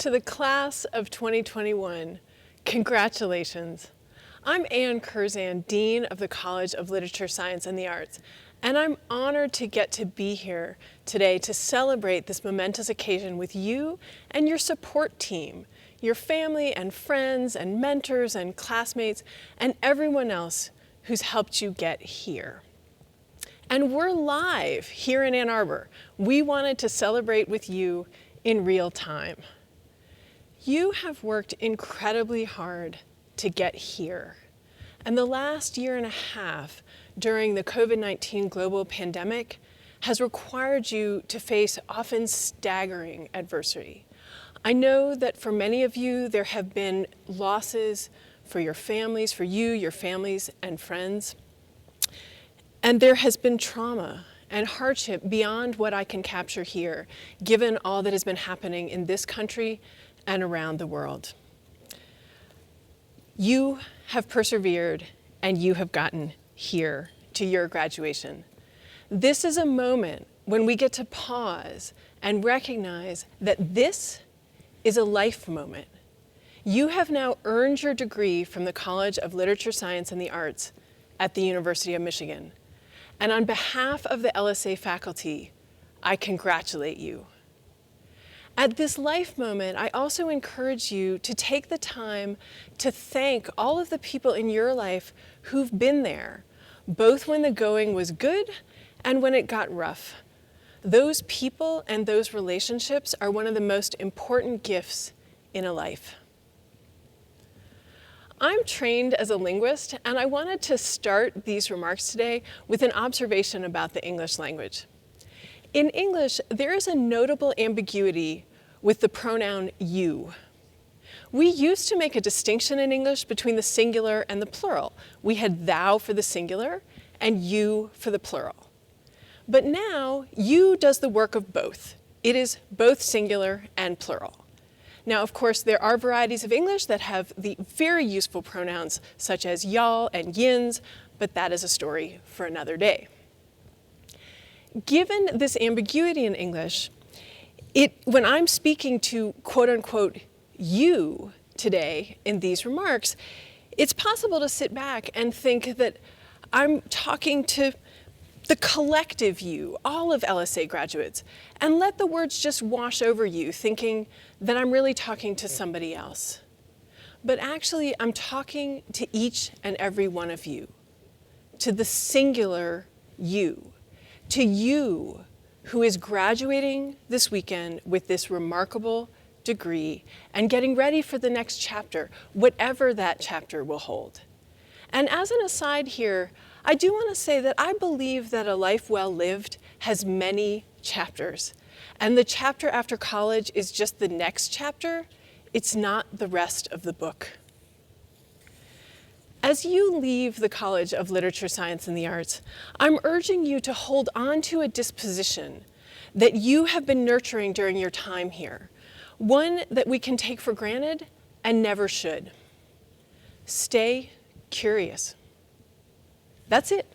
To the class of 2021, congratulations. I'm Anne Curzan, Dean of the College of Literature, Science, and the Arts, and I'm honored to get to be here today to celebrate this momentous occasion with you and your support team, your family and friends and mentors and classmates, and everyone else who's helped you get here. And we're live here in Ann Arbor. We wanted to celebrate with you in real time. You have worked incredibly hard to get here. And the last year and a half during the COVID-19 global pandemic has required you to face often staggering adversity. I know that for many of you, there have been losses for your families, for you, your families, and friends. And there has been trauma and hardship beyond what I can capture here, given all that has been happening in this country and around the world. You have persevered and you have gotten here to your graduation. This is a moment when we get to pause and recognize that this is a life moment. You have now earned your degree from the College of Literature, Science, and the Arts at the University of Michigan. And on behalf of the LSA faculty, I congratulate you. At this life moment, I also encourage you to take the time to thank all of the people in your life who've been there, both when the going was good and when it got rough. Those people and those relationships are one of the most important gifts in a life. I'm trained as a linguist, and I wanted to start these remarks today with an observation about the English language. In English, there is a notable ambiguity with the pronoun you. We used to make a distinction in English between the singular and the plural. We had thou for the singular and you for the plural. But now, you does the work of both. It is both singular and plural. Now, of course, there are varieties of English that have the very useful pronouns such as y'all and yins, but that is a story for another day. Given this ambiguity in English, when I'm speaking to quote unquote you today in these remarks, it's possible to sit back and think that I'm talking to the collective you, all of LSA graduates, and let the words just wash over you, thinking that I'm really talking to somebody else. But actually, I'm talking to each and every one of you, to the singular you, to you who is graduating this weekend with this remarkable degree and getting ready for the next chapter, whatever that chapter will hold. And as an aside here, I do want to say that I believe that a life well lived has many chapters. And the chapter after college is just the next chapter. It's not the rest of the book. As you leave the College of Literature, Science, and the Arts, I'm urging you to hold on to a disposition that you have been nurturing during your time here, one that we can take for granted and never should. Stay curious. That's it.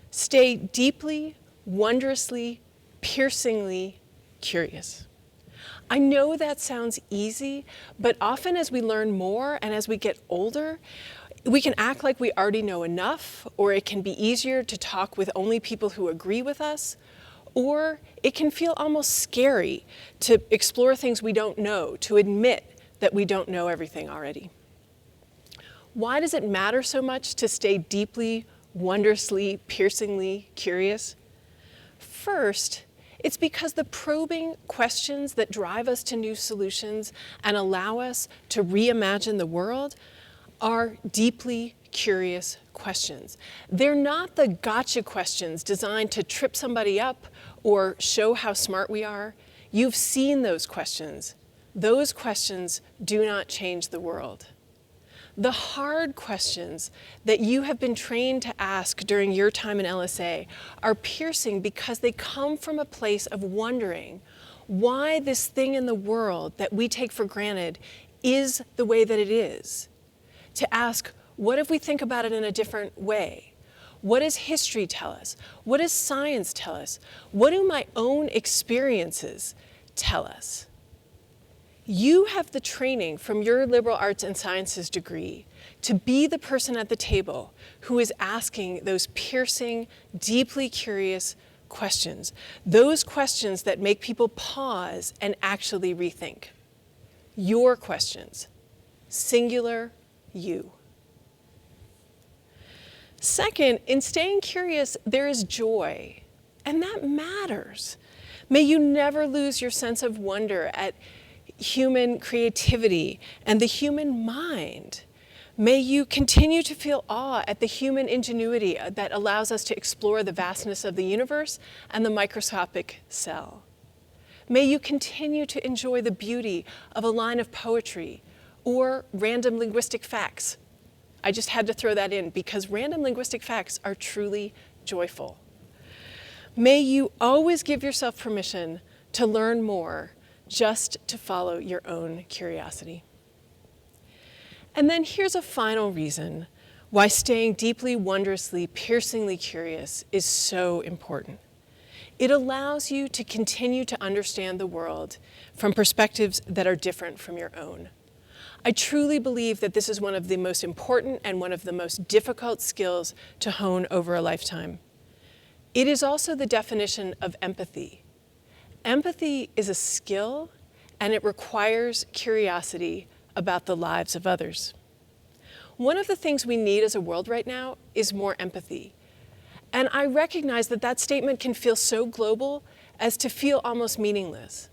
Stay deeply, wondrously, piercingly curious. I know that sounds easy, but often as we learn more and as we get older, we can act like we already know enough, or it can be easier to talk with only people who agree with us, or it can feel almost scary to explore things we don't know, to admit that we don't know everything already. Why does it matter so much to stay deeply, wondrously, piercingly curious? First, it's because the probing questions that drive us to new solutions and allow us to reimagine the world are deeply curious questions. They're not the gotcha questions designed to trip somebody up or show how smart we are. You've seen those questions. Those questions do not change the world. The hard questions that you have been trained to ask during your time in LSA are piercing because they come from a place of wondering why this thing in the world that we take for granted is the way that it is. To ask, what if we think about it in a different way? What does history tell us? What does science tell us? What do my own experiences tell us? You have the training from your liberal arts and sciences degree to be the person at the table who is asking those piercing, deeply curious questions, those questions that make people pause and actually rethink. Your questions, singular you. Second, in staying curious, there is joy, and that matters. May you never lose your sense of wonder at human creativity and the human mind. May you continue to feel awe at the human ingenuity that allows us to explore the vastness of the universe and the microscopic cell. May you continue to enjoy the beauty of a line of poetry or random linguistic facts. I just had to throw that in because random linguistic facts are truly joyful. May you always give yourself permission to learn more, just to follow your own curiosity. And then here's a final reason why staying deeply, wondrously, piercingly curious is so important. It allows you to continue to understand the world from perspectives that are different from your own. I truly believe that this is one of the most important and one of the most difficult skills to hone over a lifetime. It is also the definition of empathy. Empathy is a skill, and it requires curiosity about the lives of others. One of the things we need as a world right now is more empathy. And I recognize that that statement can feel so global as to feel almost meaningless.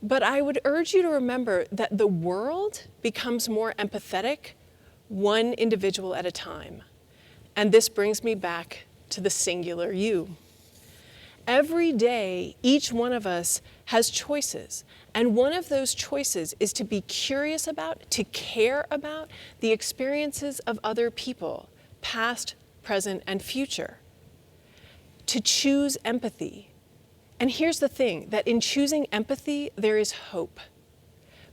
But I would urge you to remember that the world becomes more empathetic one individual at a time. And this brings me back to the singular you. Every day, each one of us has choices. And one of those choices is to be curious about, to care about the experiences of other people, past, present, and future. To choose empathy. And here's the thing, that in choosing empathy, there is hope.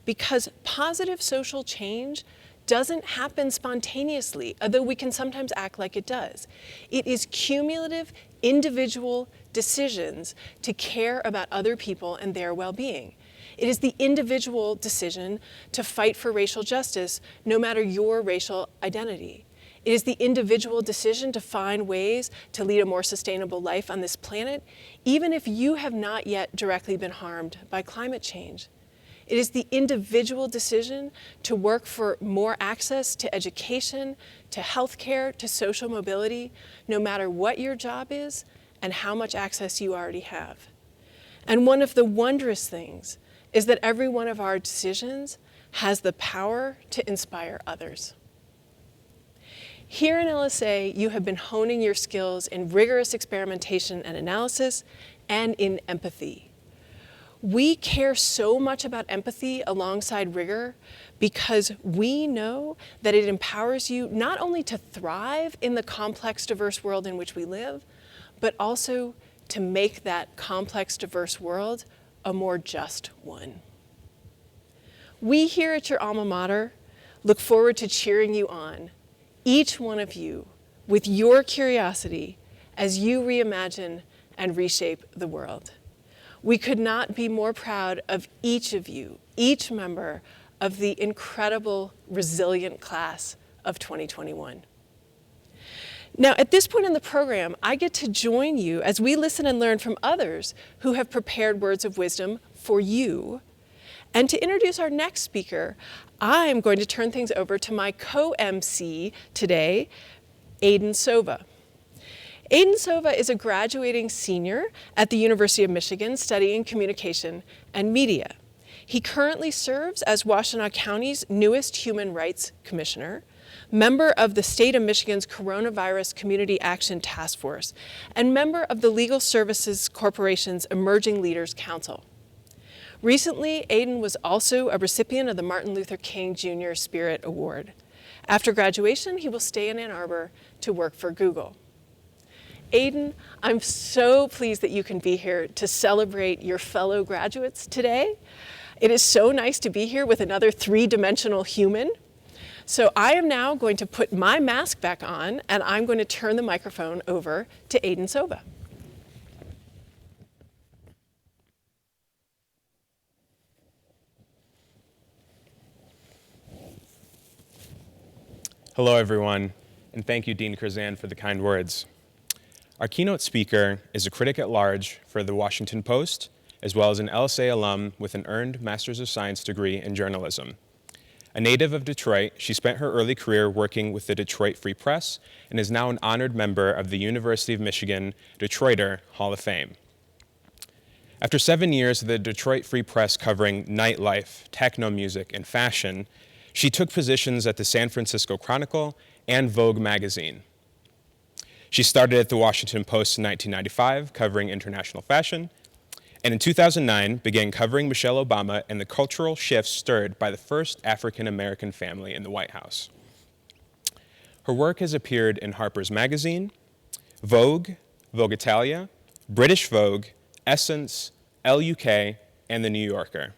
Because positive social change doesn't happen spontaneously, although we can sometimes act like it does. It is cumulative, individual decisions to care about other people and their well-being. It is the individual decision to fight for racial justice, no matter your racial identity. It is the individual decision to find ways to lead a more sustainable life on this planet, even if you have not yet directly been harmed by climate change. It is the individual decision to work for more access to education, to healthcare, to social mobility, no matter what your job is and how much access you already have. And one of the wondrous things is that every one of our decisions has the power to inspire others. Here in LSA, you have been honing your skills in rigorous experimentation and analysis and in empathy. We care so much about empathy alongside rigor because we know that it empowers you not only to thrive in the complex, diverse world in which we live, but also to make that complex, diverse world a more just one. We here at your alma mater look forward to cheering you on, each one of you, with your curiosity as you reimagine and reshape the world. We could not be more proud of each of you, each member of the incredible, resilient class of 2021. Now, at this point in the program, I get to join you as we listen and learn from others who have prepared words of wisdom for you. And to introduce our next speaker, I'm going to turn things over to my co-MC today, Aidan Sova. Aidan Sova is a graduating senior at the University of Michigan studying communication and media. He currently serves as Washtenaw County's newest Human Rights Commissioner, member of the State of Michigan's Coronavirus Community Action Task Force, and member of the Legal Services Corporation's Emerging Leaders Council. Recently, Aidan was also a recipient of the Martin Luther King Jr. Spirit Award. After graduation, he will stay in Ann Arbor to work for Google. Aidan, I'm so pleased that you can be here to celebrate your fellow graduates today. It is so nice to be here with another three-dimensional human. So I am now going to put my mask back on, and I'm going to turn the microphone over to Aidan Sova. Hello, everyone, and thank you, Dean Curzan, for the kind words. Our keynote speaker is a critic at large for the Washington Post, as well as an LSA alum with an earned Master's of Science degree in journalism. A native of Detroit, she spent her early career working with the Detroit Free Press and is now an honored member of the University of Michigan Detroiter Hall of Fame. After 7 years of the Detroit Free Press covering nightlife, techno music, and fashion, she took positions at the San Francisco Chronicle and Vogue magazine. She started at the Washington Post in 1995, covering international fashion, and in 2009 began covering Michelle Obama and the cultural shifts stirred by the first African-American family in the White House. Her work has appeared in Harper's Magazine, Vogue, Vogue Italia, British Vogue, Essence, LUK, and The New Yorker.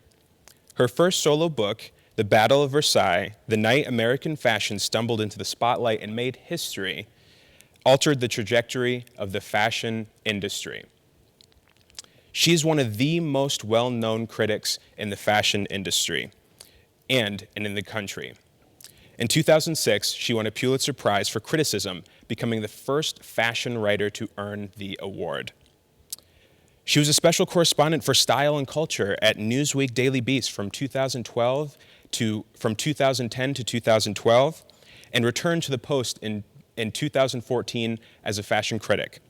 Her first solo book, The Battle of Versailles, The Night American Fashion Stumbled into the Spotlight and Made History, altered the trajectory of the fashion industry. She is one of the most well-known critics in the fashion industry and in the country. In 2006, she won a Pulitzer Prize for criticism, becoming the first fashion writer to earn the award. She was a special correspondent for style and culture at Newsweek Daily Beast from 2010 to 2012, and returned to the Post in 2014 as a fashion critic.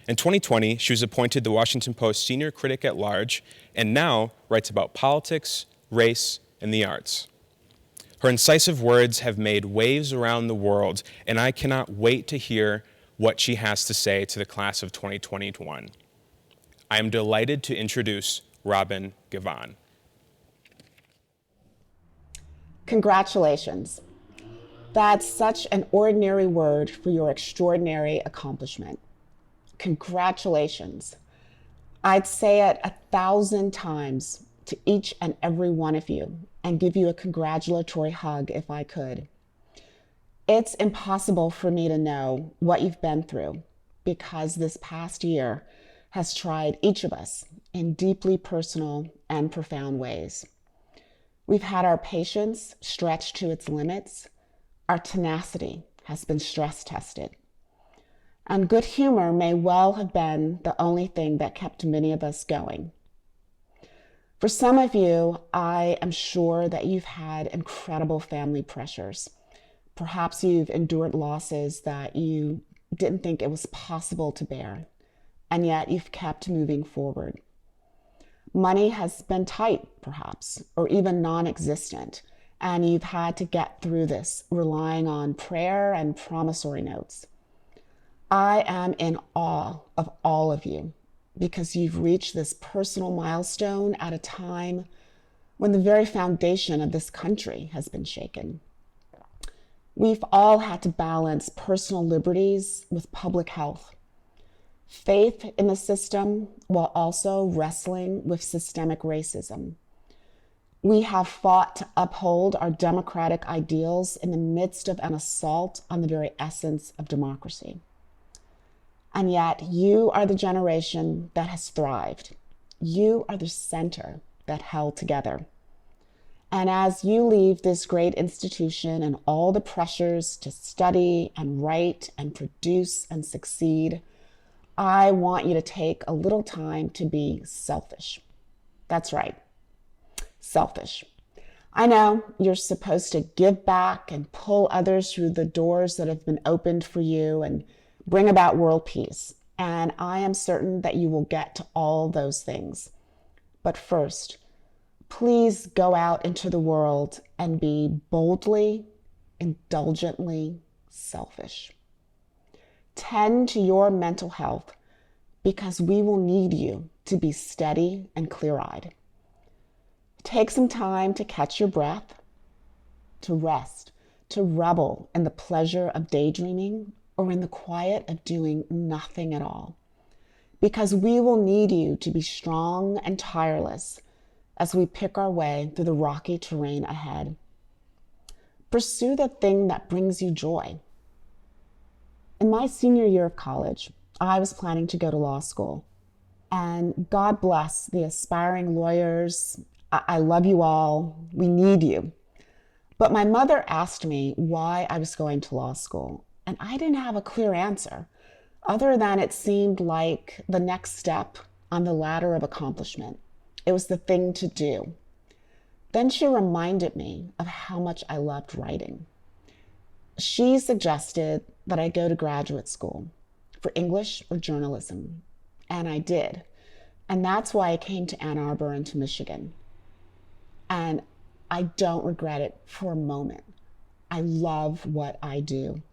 In 2020, she was appointed the Washington Post Senior Critic at Large, and now writes about politics, race, and the arts. Her incisive words have made waves around the world, and I cannot wait to hear what she has to say to the class of 2021. I am delighted to introduce Robin Givhan. Congratulations. That's such an ordinary word for your extraordinary accomplishment. Congratulations. I'd say it 1,000 times to each and every one of you and give you a congratulatory hug if I could. It's impossible for me to know what you've been through because this past year has tried each of us in deeply personal and profound ways. We've had our patience stretched to its limits. Our tenacity has been stress tested. And good humor may well have been the only thing that kept many of us going. For some of you, I am sure that you've had incredible family pressures. Perhaps you've endured losses that you didn't think it was possible to bear, and yet you've kept moving forward. Money has been tight, perhaps, or even non-existent, and you've had to get through this relying on prayer and promissory notes. I am in awe of all of you because you've reached this personal milestone at a time when the very foundation of this country has been shaken. We've all had to balance personal liberties with public health, faith in the system while also wrestling with systemic racism. We have fought to uphold our democratic ideals in the midst of an assault on the very essence of democracy. And yet, you are the generation that has thrived. You are the center that held together. And as you leave this great institution and all the pressures to study and write and produce and succeed, I want you to take a little time to be selfish. That's right, selfish. I know you're supposed to give back and pull others through the doors that have been opened for you and bring about world peace. And I am certain that you will get to all those things. But first, please go out into the world and be boldly, indulgently selfish. Tend to your mental health because we will need you to be steady and clear-eyed. Take some time to catch your breath, to rest, to revel in the pleasure of daydreaming or in the quiet of doing nothing at all. Because we will need you to be strong and tireless as we pick our way through the rocky terrain ahead. Pursue the thing that brings you joy. In my senior year of college, I was planning to go to law school. And God bless the aspiring lawyers. I love you all. We need you. But my mother asked me why I was going to law school, and I didn't have a clear answer, other than it seemed like the next step on the ladder of accomplishment. It was the thing to do. Then she reminded me of how much I loved writing. She suggested that I go to graduate school for English or journalism, and I did. And that's why I came to Ann Arbor and to Michigan. And I don't regret it for a moment. I love what I do.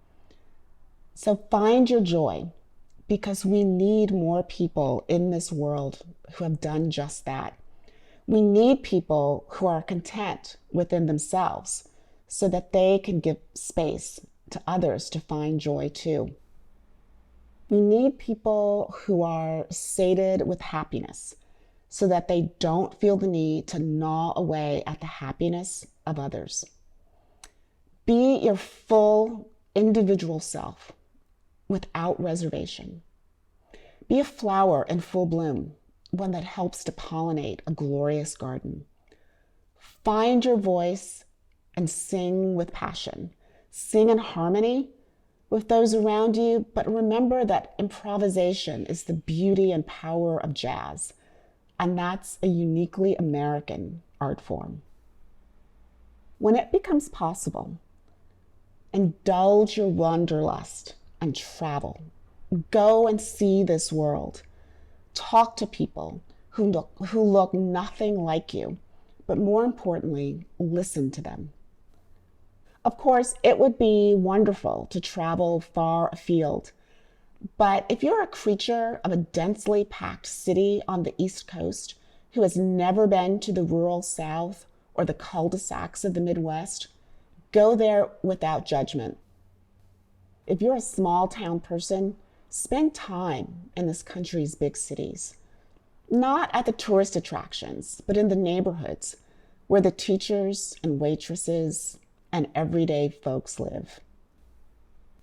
So find your joy, because we need more people in this world who have done just that. We need people who are content within themselves so that they can give space to others to find joy too. We need people who are sated with happiness so that they don't feel the need to gnaw away at the happiness of others. Be your full individual self without reservation. Be a flower in full bloom, one that helps to pollinate a glorious garden. Find your voice and sing with passion. Sing in harmony with those around you, but remember that improvisation is the beauty and power of jazz, and that's a uniquely American art form. When it becomes possible, indulge your wanderlust and travel. Go and see this world. Talk to people who look nothing like you, but more importantly, listen to them. Of course, it would be wonderful to travel far afield, but if you're a creature of a densely packed city on the East Coast who has never been to the rural South or the cul-de-sacs of the Midwest, go there without judgment. If you're a small town person, spend time in this country's big cities. Not at the tourist attractions, but in the neighborhoods where the teachers and waitresses and everyday folks live.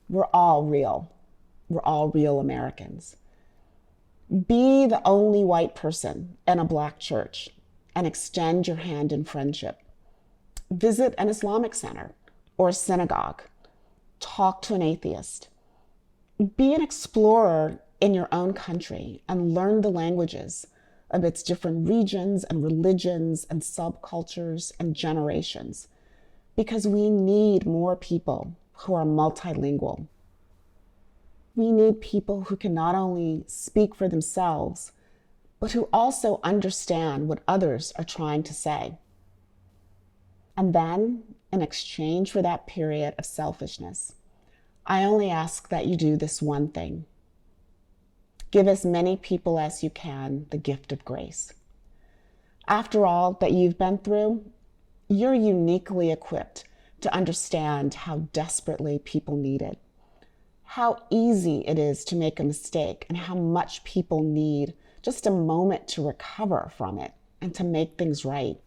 We're all real. We're all real Americans. Be the only white person in a Black church and extend your hand in friendship. Visit an Islamic center or a synagogue. Talk to an atheist. Be an explorer in your own country and learn the languages of its different regions and religions and subcultures and generations, because we need more people who are multilingual. We need people who can not only speak for themselves, but who also understand what others are trying to say. And then, in exchange for that period of selfishness, I only ask that you do this one thing. Give as many people as you can the gift of grace. After all that you've been through, you're uniquely equipped to understand how desperately people need it, how easy it is to make a mistake, and how much people need just a moment to recover from it and to make things right.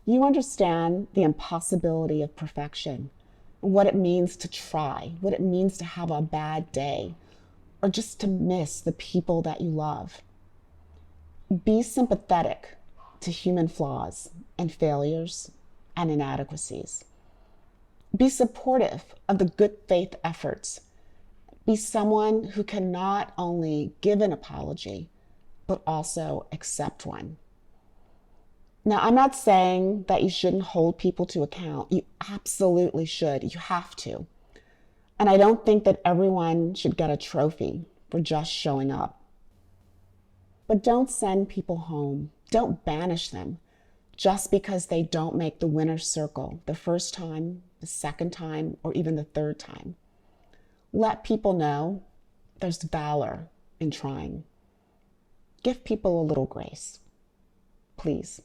You understand the impossibility of perfection, what it means to try, what it means to have a bad day, or just to miss the people that you love. Be sympathetic to human flaws and failures and inadequacies. Be supportive of the good faith efforts. Be someone who can not only give an apology, but also accept one. Now, I'm not saying that you shouldn't hold people to account. You absolutely should. You have to. And I don't think that everyone should get a trophy for just showing up. But don't send people home. Don't banish them just because they don't make the winner's circle the first time, the second time, or even the third time. Let people know there's valor in trying. Give people a little grace, please.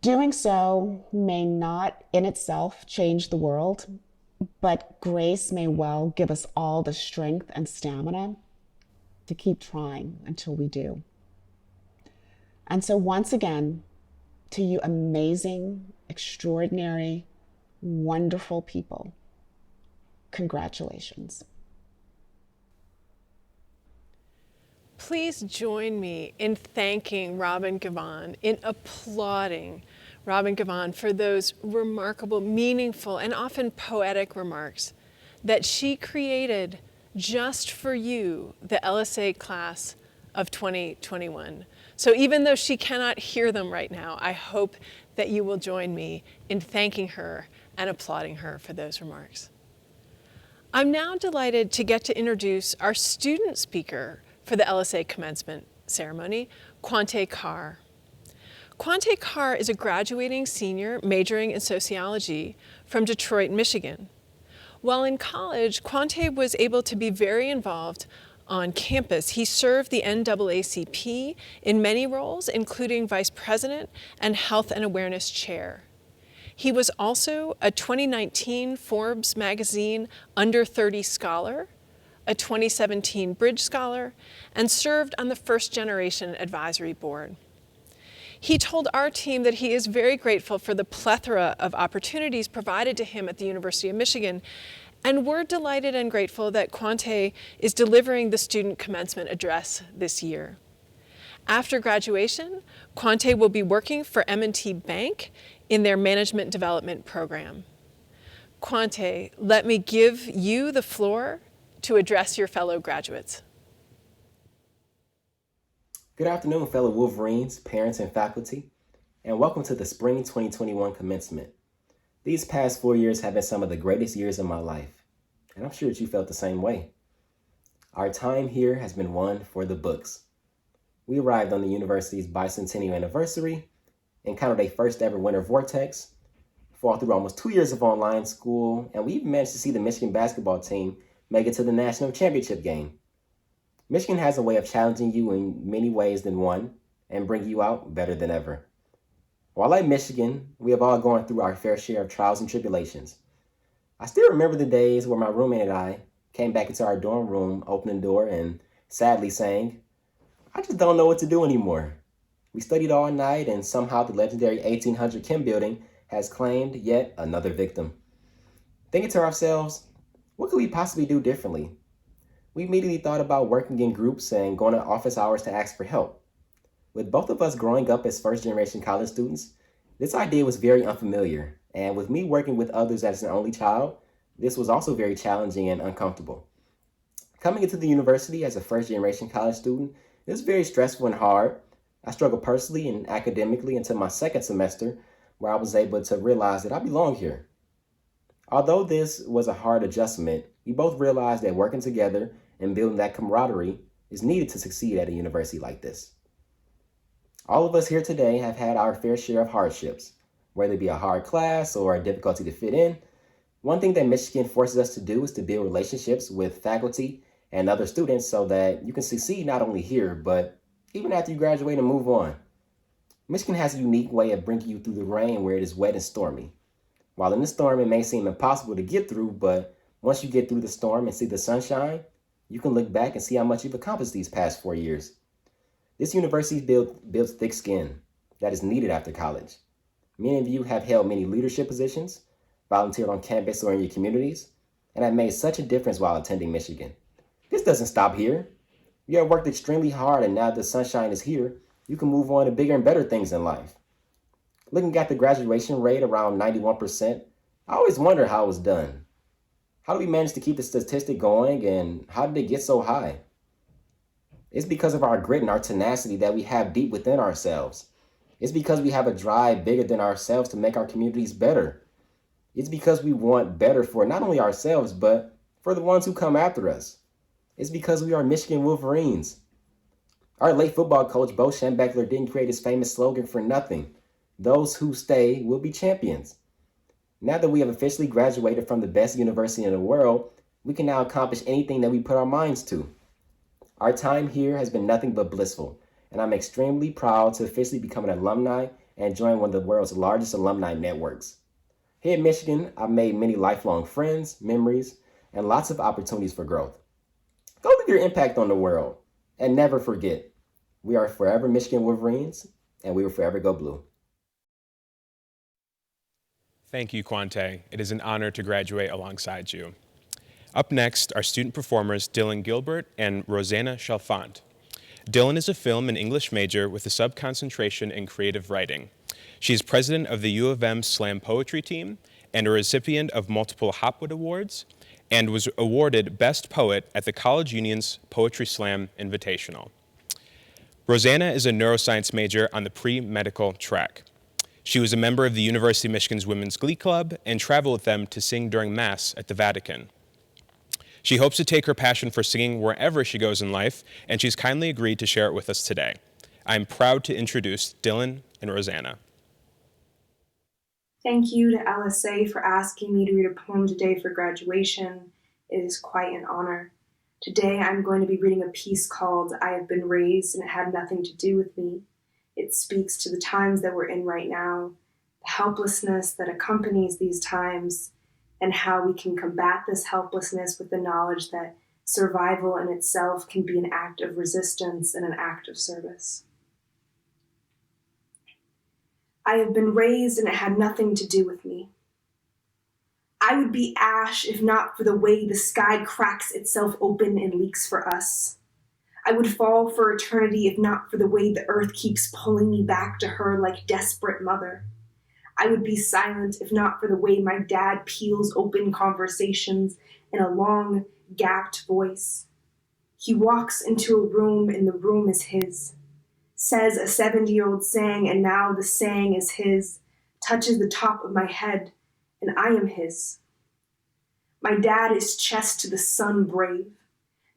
Doing so may not in itself change the world, but grace may well give us all the strength and stamina to keep trying until we do. And so once again, to you amazing, extraordinary, wonderful people, congratulations. Please join me in thanking Robin Givhan, in applauding Robin Givhan, for those remarkable, meaningful, and often poetic remarks that she created just for you, the LSA class of 2021. So even though she cannot hear them right now, I hope that you will join me in thanking her and applauding her for those remarks. I'm now delighted to get to introduce our student speaker for the LSA Commencement Ceremony, Quante Carr. Quante Carr is a graduating senior majoring in sociology from Detroit, Michigan. While in college, Quante was able to be very involved on campus. He served the NAACP in many roles, including vice president and health and awareness chair. He was also a 2019 Forbes magazine Under 30 Scholar, a 2017 Bridge Scholar, and served on the First Generation Advisory Board. He told our team that he is very grateful for the plethora of opportunities provided to him at the University of Michigan, and we're delighted and grateful that Quante is delivering the student commencement address this year. After graduation, Quante will be working for M&T Bank in their management development program. Quante, let me give you the floor to address your fellow graduates. Good afternoon, fellow Wolverines, parents, and faculty, and welcome to the Spring 2021 commencement. These past 4 years have been some of the greatest years of my life, and I'm sure that you felt the same way. Our time here has been one for the books. We arrived on the university's bicentennial anniversary, encountered a first ever winter vortex, fought through almost 2 years of online school, and we even managed to see the Michigan basketball team make it to the national championship game. Michigan has a way of challenging you in many ways than one and bring you out better than ever. While at Michigan, we have all gone through our fair share of trials and tribulations. I still remember the days where my roommate and I came back into our dorm room, opening the door and sadly saying, "I just don't know what to do anymore." We studied all night and somehow the legendary 1800 Chem building has claimed yet another victim. Thinking to ourselves, what could we possibly do differently? We immediately thought about working in groups and going to office hours to ask for help. With both of us growing up as first-generation college students, this idea was very unfamiliar, and with me working with others as an only child, this was also very challenging and uncomfortable. Coming into the university as a first-generation college student, it was very stressful and hard. I struggled personally and academically until my second semester, where I was able to realize that I belong here. Although this was a hard adjustment, we both realized that working together and building that camaraderie is needed to succeed at a university like this. All of us here today have had our fair share of hardships, whether it be a hard class or a difficulty to fit in. One thing that Michigan forces us to do is to build relationships with faculty and other students so that you can succeed not only here, but even after you graduate and move on. Michigan has a unique way of bringing you through the rain where it is wet and stormy. While in the storm, it may seem impossible to get through, but once you get through the storm and see the sunshine, you can look back and see how much you've accomplished these past 4 years. This university builds thick skin that is needed after college. Many of you have held many leadership positions, volunteered on campus or in your communities, and have made such a difference while attending Michigan. This doesn't stop here. You have worked extremely hard, and now the sunshine is here, you can move on to bigger and better things in life. Looking at the graduation rate around 91%, I always wonder how it was done. How do we manage to keep the statistic going, and how did it get so high? It's because of our grit and our tenacity that we have deep within ourselves. It's because we have a drive bigger than ourselves to make our communities better. It's because we want better for not only ourselves, but for the ones who come after us. It's because we are Michigan Wolverines. Our late football coach, Bo Schembechler, didn't create his famous slogan for nothing. Those who stay will be champions. Now that we have officially graduated from the best university in the world, we can now accomplish anything that we put our minds to. Our time here has been nothing but blissful, and I'm extremely proud to officially become an alumni and join one of the world's largest alumni networks. Here at Michigan, I've made many lifelong friends, memories, and lots of opportunities for growth. Go leave your impact on the world, and never forget, we are forever Michigan Wolverines, and we will forever go blue. Thank you, Quante. It is an honor to graduate alongside you. Up next are student performers Dylan Gilbert and Rosanna Chalfant. Dylan is a film and English major with a sub-concentration in creative writing. She is president of the U of M Slam Poetry Team and a recipient of multiple Hopwood Awards, and was awarded Best Poet at the College Union's Poetry Slam Invitational. Rosanna is a neuroscience major on the pre-medical track. She was a member of the University of Michigan's Women's Glee Club and traveled with them to sing during Mass at the Vatican. She hopes to take her passion for singing wherever she goes in life, and she's kindly agreed to share it with us today. I'm proud to introduce Dylan and Rosanna. Thank you to LSA for asking me to read a poem today for graduation. It is quite an honor. Today I'm going to be reading a piece called I Have Been Raised and It Had Nothing to Do with Me. It speaks to the times that we're in right now, the helplessness that accompanies these times, and how we can combat this helplessness with the knowledge that survival in itself can be an act of resistance and an act of service. I have been raised and it had nothing to do with me. I would be ash if not for the way the sky cracks itself open and leaks for us. I would fall for eternity if not for the way the earth keeps pulling me back to her like desperate mother. I would be silent if not for the way my dad peels open conversations in a long, gapped voice. He walks into a room and the room is his. Says a 70-year-old saying and now the saying is his, touches the top of my head and I am his. My dad is chest to the sun brave.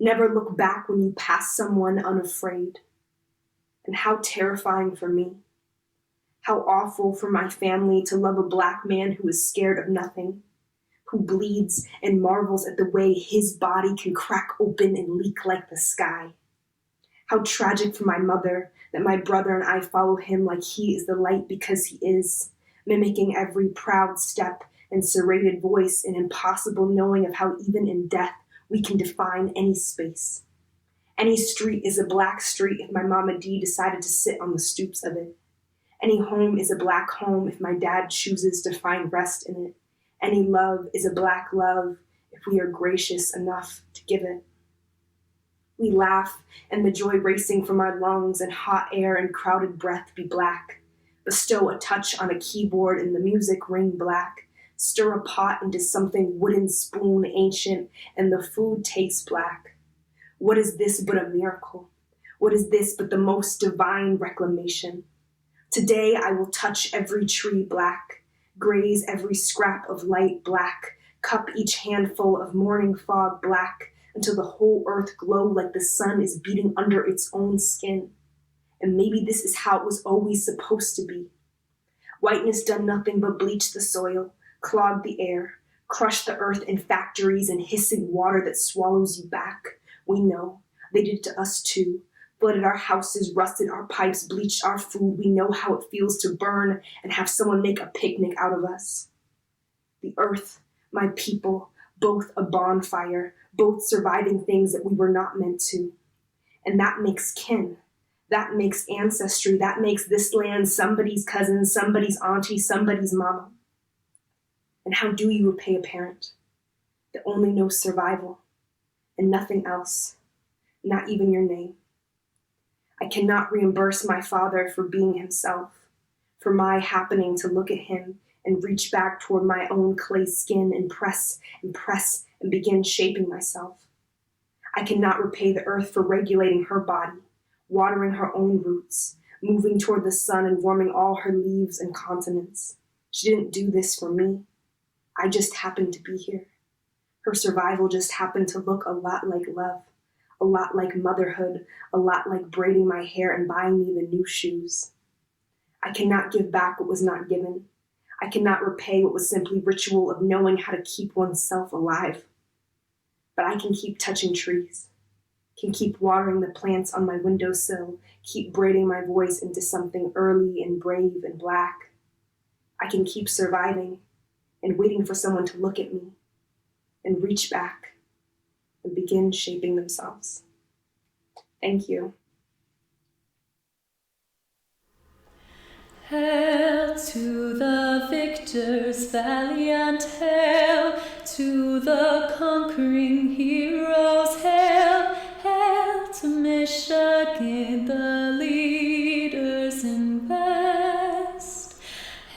Never look back when you pass someone unafraid. And how terrifying for me. How awful for my family to love a black man who is scared of nothing, who bleeds and marvels at the way his body can crack open and leak like the sky. How tragic for my mother that my brother and I follow him like he is the light because he is, mimicking every proud step and serrated voice and impossible knowing of how even in death we can define any space. Any street is a black street if my Mama D decided to sit on the stoops of it. Any home is a black home if my dad chooses to find rest in it. Any love is a black love if we are gracious enough to give it. We laugh, and the joy racing from our lungs and hot air and crowded breath be black. Bestow a touch on a keyboard and the music ring black. Stir a pot into something wooden spoon ancient and the food tastes black. What is this but a miracle? What is this but the most divine reclamation? Today I will touch every tree black, graze every scrap of light black, cup each handful of morning fog black, until the whole earth glow like the sun is beating under its own skin. And maybe this is how it was always supposed to be. Whiteness done nothing but bleach the soil, clog the air, crush the earth in factories and hissing water that swallows you back. We know. They did it to us too. Flooded our houses, rusted our pipes, bleached our food. We know how it feels to burn and have someone make a picnic out of us. The earth, my people, both a bonfire, both surviving things that we were not meant to. And that makes kin. That makes ancestry. That makes this land somebody's cousin, somebody's auntie, somebody's mama. And how do you repay a parent that only knows survival and nothing else, not even your name? I cannot reimburse my father for being himself, for my happening to look at him and reach back toward my own clay skin and press and begin shaping myself. I cannot repay the earth for regulating her body, watering her own roots, moving toward the sun and warming all her leaves and continents. She didn't do this for me. I just happened to be here. Her survival just happened to look a lot like love, a lot like motherhood, a lot like braiding my hair and buying me the new shoes. I cannot give back what was not given. I cannot repay what was simply ritual of knowing how to keep oneself alive. But I can keep touching trees, can keep watering the plants on my windowsill, keep braiding my voice into something early and brave and black. I can keep surviving and waiting for someone to look at me and reach back and begin shaping themselves. Thank you. Hail to the victors, valiant hail to the conquering heroes, hail, hail to Michigan, the leaders invest.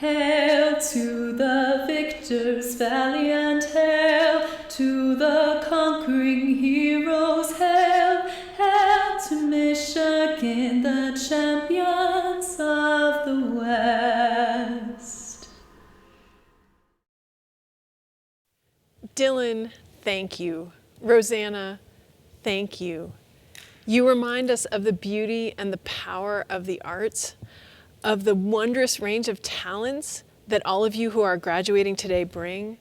Hail to the victors, valiant hail to the conquering heroes, hail, hail to Michigan, the champions of the West. Dylan, thank you. Rosanna, thank you. You remind us of the beauty and the power of the arts, of the wondrous range of talents that all of you who are graduating today bring,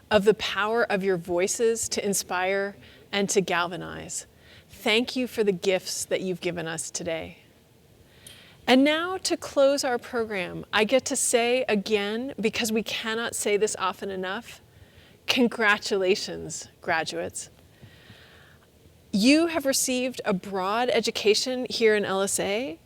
of the power of your voices to inspire and to galvanize. Thank you for the gifts that you've given us today. And now to close our program, I get to say again, because we cannot say this often enough, congratulations, graduates. You have received a broad education here in LSA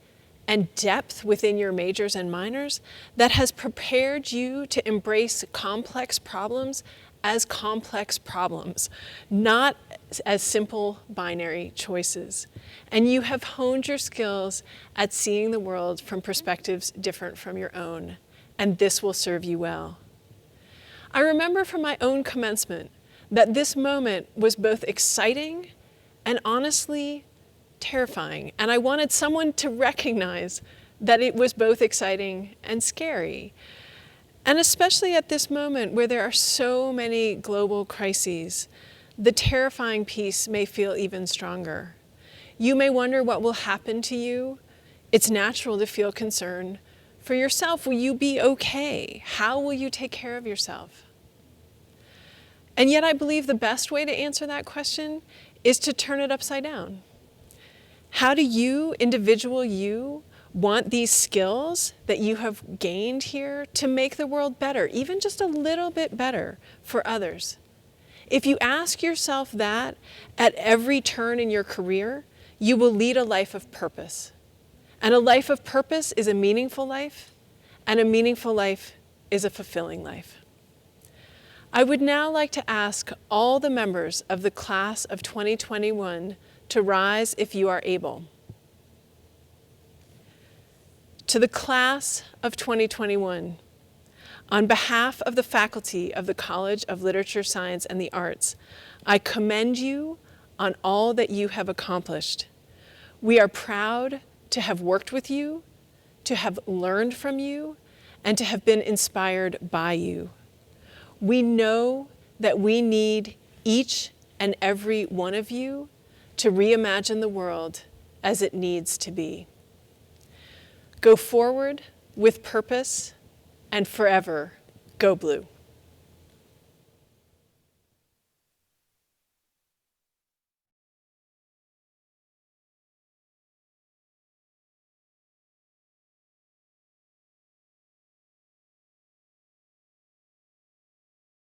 and depth within your majors and minors that has prepared you to embrace complex problems as complex problems, not as simple binary choices. And you have honed your skills at seeing the world from perspectives different from your own, and this will serve you well. I remember from my own commencement that this moment was both exciting and honestly terrifying. And I wanted someone to recognize that it was both exciting and scary. And especially at this moment where there are so many global crises, the terrifying piece may feel even stronger. You may wonder what will happen to you. It's natural to feel concern for yourself. Will you be okay? How will you take care of yourself? And yet I believe the best way to answer that question is to turn it upside down. How do you, individual you, want these skills that you have gained here to make the world better, even just a little bit better for others? If you ask yourself that at every turn in your career, you will lead a life of purpose. And a life of purpose is a meaningful life, and a meaningful life is a fulfilling life. I would now like to ask all the members of the class of 2021 to rise if you are able. To the class of 2021, on behalf of the faculty of the College of Literature, Science, and the Arts, I commend you on all that you have accomplished. We are proud to have worked with you, to have learned from you, and to have been inspired by you. We know that we need each and every one of you to reimagine the world as it needs to be. Go forward with purpose and forever go blue.